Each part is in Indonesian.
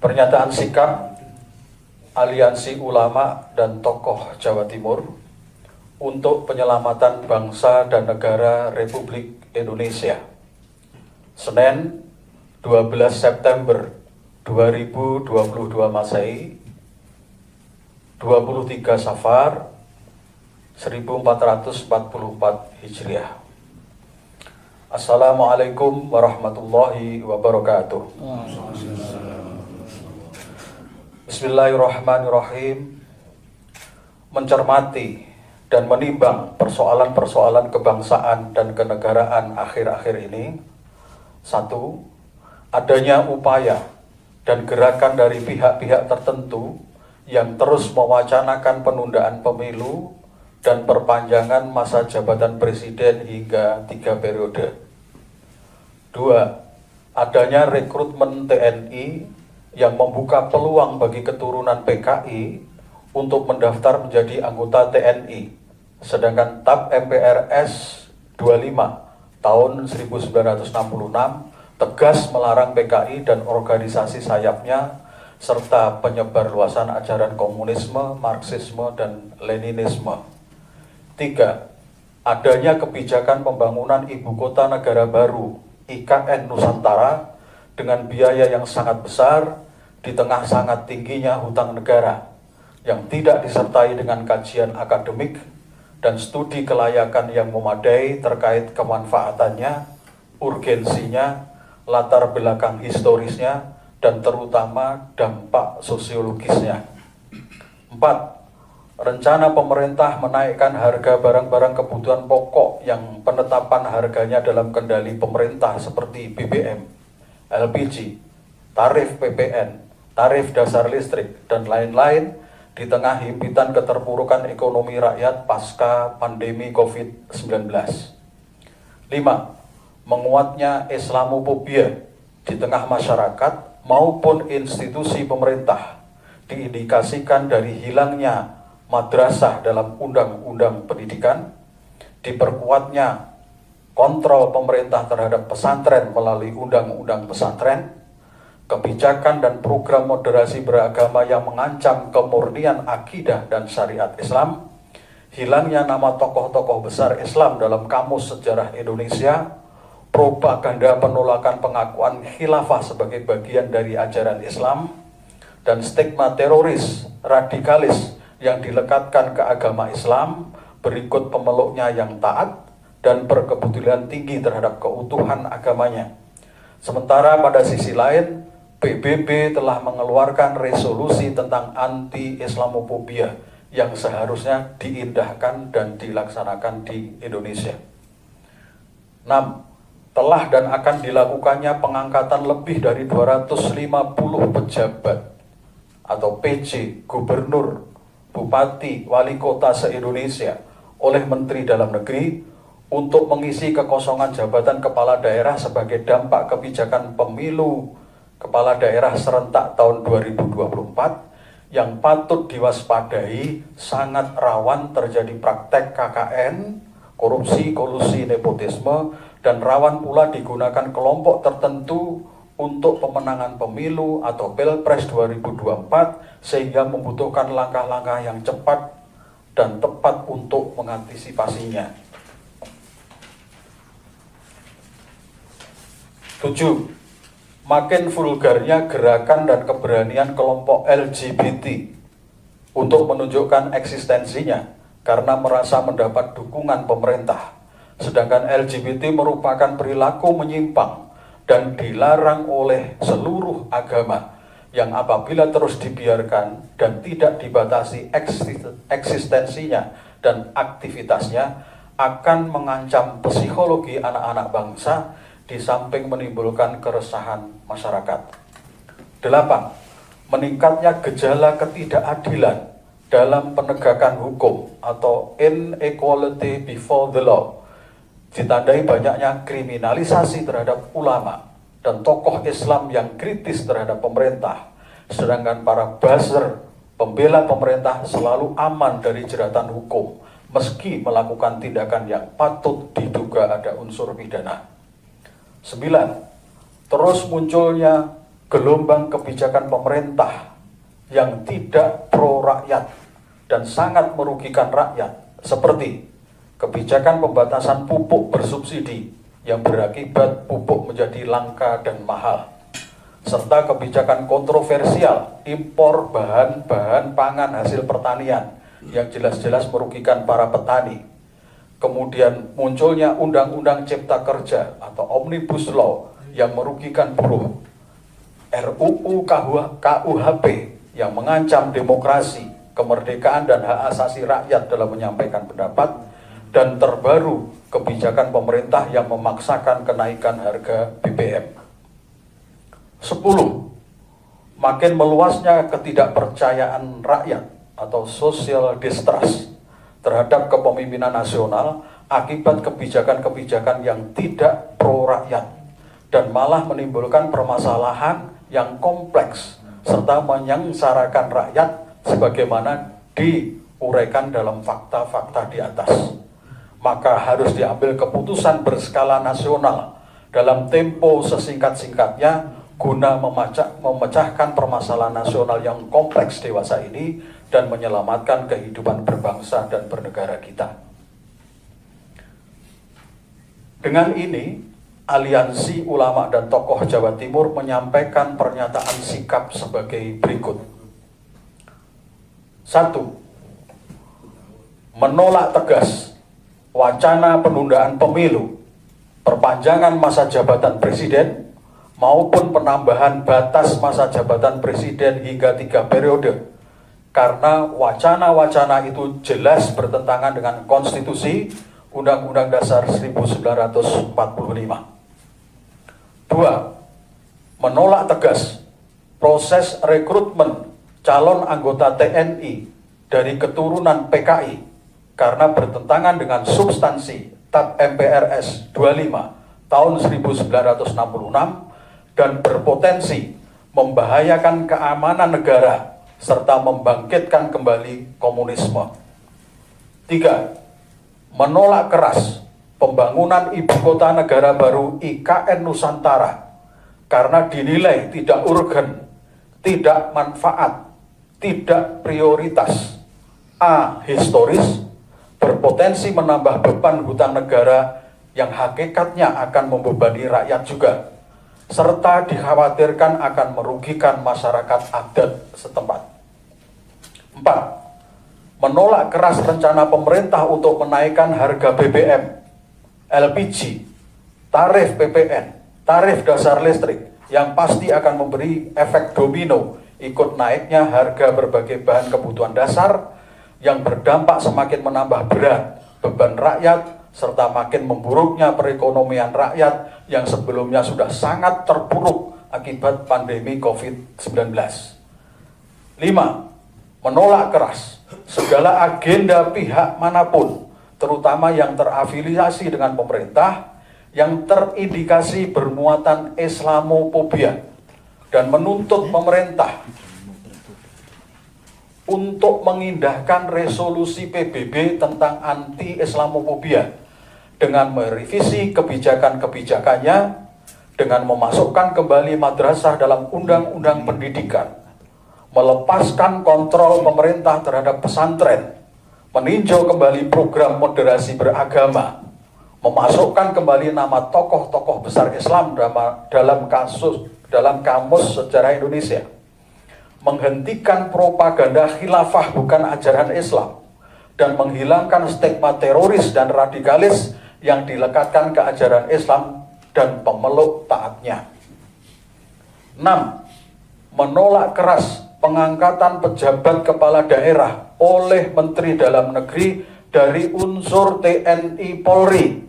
Pernyataan sikap Aliansi Ulama dan Tokoh Jawa Timur untuk penyelamatan bangsa dan negara Republik Indonesia. Senin 12 September 2022 Masehi, 23 Safar 1444 Hijriah. Assalamualaikum warahmatullahi wabarakatuh. Bismillahirrahmanirrahim. Mencermati dan menimbang persoalan-persoalan kebangsaan dan kenegaraan akhir-akhir ini. 1. Adanya upaya dan gerakan dari pihak-pihak tertentu yang terus mewacanakan penundaan pemilu dan perpanjangan masa jabatan presiden hingga 3 periode. 2. Adanya rekrutmen TNI yang membuka peluang bagi keturunan PKI untuk mendaftar menjadi anggota TNI, sedangkan TAP MPRS 25 tahun 1966 tegas melarang PKI dan organisasi sayapnya serta penyebar luasan ajaran komunisme, marxisme, dan leninisme. 3. Adanya kebijakan pembangunan ibu kota negara baru IKN Nusantara dengan biaya yang sangat besar di tengah sangat tingginya hutang negara yang tidak disertai dengan kajian akademik dan studi kelayakan yang memadai terkait kemanfaatannya, urgensinya, latar belakang historisnya, dan terutama dampak sosiologisnya. 4. Rencana pemerintah menaikkan harga barang-barang kebutuhan pokok yang penetapan harganya dalam kendali pemerintah seperti BBM, LPG, tarif PPN, tarif dasar listrik, dan lain-lain di tengah himpitan keterpurukan ekonomi rakyat pasca pandemi COVID-19. 5. Menguatnya Islamofobia di tengah masyarakat maupun institusi pemerintah diindikasikan dari hilangnya madrasah dalam undang-undang pendidikan, diperkuatnya kontrol pemerintah terhadap pesantren melalui undang-undang pesantren, kebijakan dan program moderasi beragama yang mengancam kemurnian akidah dan syariat Islam, hilangnya nama tokoh-tokoh besar Islam dalam kamus sejarah Indonesia, propaganda penolakan pengakuan khilafah sebagai bagian dari ajaran Islam, dan stigma teroris, radikalis yang dilekatkan ke agama Islam berikut pemeluknya yang taat dan berkepedulian tinggi terhadap keutuhan agamanya. Sementara pada sisi lain, PBB telah mengeluarkan resolusi tentang anti-Islamofobia yang seharusnya diindahkan dan dilaksanakan di Indonesia. 6. Telah dan akan dilakukannya pengangkatan lebih dari 250 pejabat atau PJ, gubernur, bupati, wali kota se-Indonesia oleh Menteri Dalam Negeri untuk mengisi kekosongan jabatan kepala daerah sebagai dampak kebijakan pemilu kepala daerah serentak tahun 2024 yang patut diwaspadai sangat rawan terjadi praktek KKN, korupsi, kolusi, nepotisme, dan rawan pula digunakan kelompok tertentu untuk pemenangan pemilu atau Pilpres 2024 sehingga membutuhkan langkah-langkah yang cepat dan tepat untuk mengantisipasinya. 7. Makin vulgarnya gerakan dan keberanian kelompok LGBT untuk menunjukkan eksistensinya karena merasa mendapat dukungan pemerintah, sedangkan LGBT merupakan perilaku menyimpang dan dilarang oleh seluruh agama yang apabila terus dibiarkan dan tidak dibatasi eksistensinya dan aktivitasnya akan mengancam psikologi anak-anak bangsa di samping menimbulkan keresahan masyarakat. 8. Meningkatnya gejala ketidakadilan dalam penegakan hukum atau inequality before the law, ditandai banyaknya kriminalisasi terhadap ulama dan tokoh Islam yang kritis terhadap pemerintah, sedangkan para buzzer pembela pemerintah selalu aman dari jeratan hukum meski melakukan tindakan yang patut diduga ada unsur pidana. 9. Terus munculnya gelombang kebijakan pemerintah yang tidak pro rakyat dan sangat merugikan rakyat, seperti kebijakan pembatasan pupuk bersubsidi yang berakibat pupuk menjadi langka dan mahal, serta kebijakan kontroversial impor bahan-bahan pangan hasil pertanian yang jelas-jelas merugikan para petani. Kemudian munculnya Undang-Undang Cipta Kerja atau Omnibus Law yang merugikan buruh, RUU KUHP yang mengancam demokrasi, kemerdekaan dan hak asasi rakyat dalam menyampaikan pendapat, dan terbaru kebijakan pemerintah yang memaksakan kenaikan harga BBM. 10. Makin meluasnya ketidakpercayaan rakyat atau social distrust terhadap kepemimpinan nasional akibat kebijakan-kebijakan yang tidak pro rakyat dan malah menimbulkan permasalahan yang kompleks serta menyengsarakan rakyat sebagaimana diuraikan dalam fakta-fakta di atas. Maka harus diambil keputusan berskala nasional dalam tempo sesingkat-singkatnya guna memecahkan permasalahan nasional yang kompleks dewasa ini dan menyelamatkan kehidupan berbangsa dan bernegara kita. Dengan ini, Aliansi Ulama dan Tokoh Jawa Timur menyampaikan pernyataan sikap sebagai berikut. 1. Menolak tegas wacana penundaan pemilu, perpanjangan masa jabatan presiden, maupun penambahan batas masa jabatan presiden hingga 3 periode, karena wacana-wacana itu jelas bertentangan dengan konstitusi Undang-Undang Dasar 1945. 2. Menolak tegas proses rekrutmen calon anggota TNI dari keturunan PKI karena bertentangan dengan substansi TAP MPRS 25 tahun 1966 dan berpotensi membahayakan keamanan negara serta membangkitkan kembali komunisme. 3. Menolak keras pembangunan ibu kota negara baru IKN Nusantara karena dinilai tidak urgen, tidak manfaat, tidak prioritas, historis, berpotensi menambah beban hutang negara yang hakikatnya akan membebani rakyat juga, serta dikhawatirkan akan merugikan masyarakat adat setempat. 4. Menolak keras rencana pemerintah untuk menaikkan harga BBM, LPG, tarif PPN, tarif dasar listrik yang pasti akan memberi efek domino ikut naiknya harga berbagai bahan kebutuhan dasar yang berdampak semakin menambah berat beban rakyat serta makin memburuknya perekonomian rakyat yang sebelumnya sudah sangat terpuruk akibat pandemi COVID-19. 5. Menolak keras segala agenda pihak manapun, terutama yang terafiliasi dengan pemerintah, yang terindikasi bermuatan Islamofobia, dan menuntut pemerintah untuk mengindahkan resolusi PBB tentang anti-Islamofobia dengan merevisi kebijakan-kebijakannya, dengan memasukkan kembali madrasah dalam undang-undang pendidikan, melepaskan kontrol pemerintah terhadap pesantren, meninjau kembali program moderasi beragama, memasukkan kembali nama tokoh-tokoh besar Islam dalam kamus sejarah Indonesia, menghentikan propaganda khilafah bukan ajaran Islam, dan menghilangkan stigma teroris dan radikalis yang dilekatkan ke ajaran Islam dan pemeluk taatnya. 6. Menolak keras pengangkatan pejabat kepala daerah oleh Menteri Dalam Negeri dari unsur TNI Polri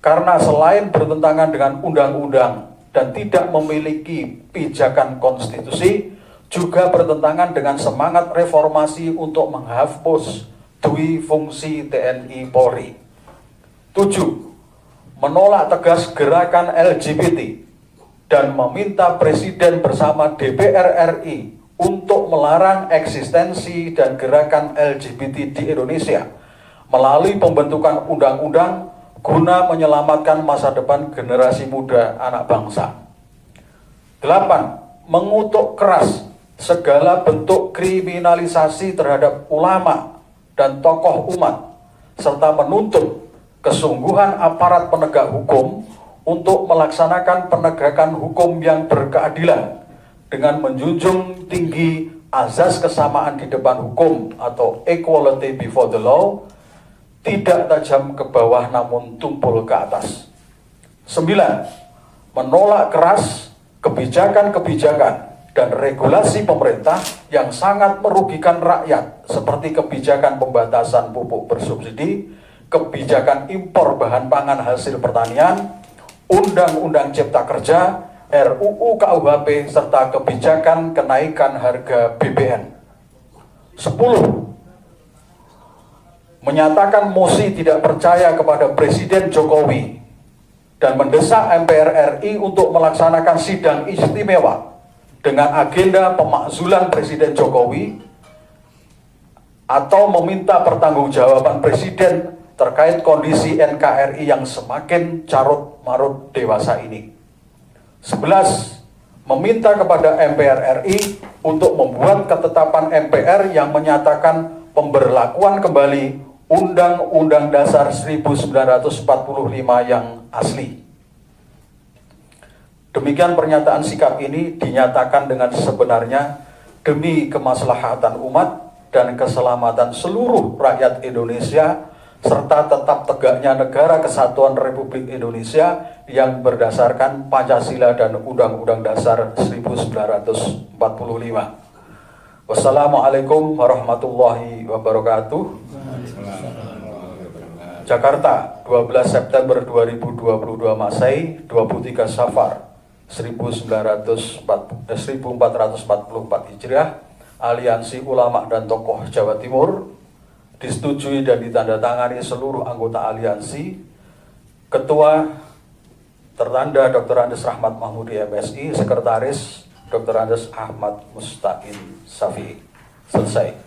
karena selain bertentangan dengan undang-undang dan tidak memiliki pijakan konstitusi, juga bertentangan dengan semangat reformasi untuk menghapus dui fungsi TNI Polri. 7. Menolak tegas gerakan LGBT dan meminta Presiden bersama DPR RI untuk melarang eksistensi dan gerakan LGBT di Indonesia melalui pembentukan undang-undang guna menyelamatkan masa depan generasi muda anak bangsa. 8. mengutuk keras segala bentuk kriminalisasi terhadap ulama dan tokoh umat, serta menuntut kesungguhan aparat penegak hukum untuk melaksanakan penegakan hukum yang berkeadilan dengan menjunjung tinggi azas kesamaan di depan hukum atau equality before the law, tidak tajam ke bawah namun tumpul ke atas. 9. Menolak keras kebijakan-kebijakan dan regulasi pemerintah yang sangat merugikan rakyat seperti kebijakan pembatasan pupuk bersubsidi, kebijakan impor bahan pangan hasil pertanian, Undang-Undang Cipta Kerja, RUU KUHP, serta kebijakan kenaikan harga BBM. 10. Menyatakan mosi tidak percaya kepada Presiden Jokowi dan mendesak MPR RI untuk melaksanakan sidang istimewa dengan agenda pemakzulan Presiden Jokowi atau meminta pertanggungjawaban Presiden terkait kondisi NKRI yang semakin carut-marut dewasa ini. 11. Meminta kepada MPR RI untuk membuat ketetapan MPR yang menyatakan pemberlakuan kembali Undang-Undang Dasar 1945 yang asli. Demikian pernyataan sikap ini dinyatakan dengan sebenarnya demi kemaslahatan umat dan keselamatan seluruh rakyat Indonesia, serta tetap tegaknya Negara Kesatuan Republik Indonesia yang berdasarkan Pancasila dan Undang-Undang Dasar 1945. Wassalamualaikum warahmatullahi wabarakatuh. Jakarta, 12 September 2022 Masehi, 23 Safar 1444 Hijriah, Aliansi Ulama dan Tokoh Jawa Timur, disetujui dan ditandatangani seluruh anggota aliansi. Ketua tertanda Dr. Andes Rahmat Mahmudi MSI, Sekretaris Dr. Andes Ahmad Mustaqim Safi. Selesai.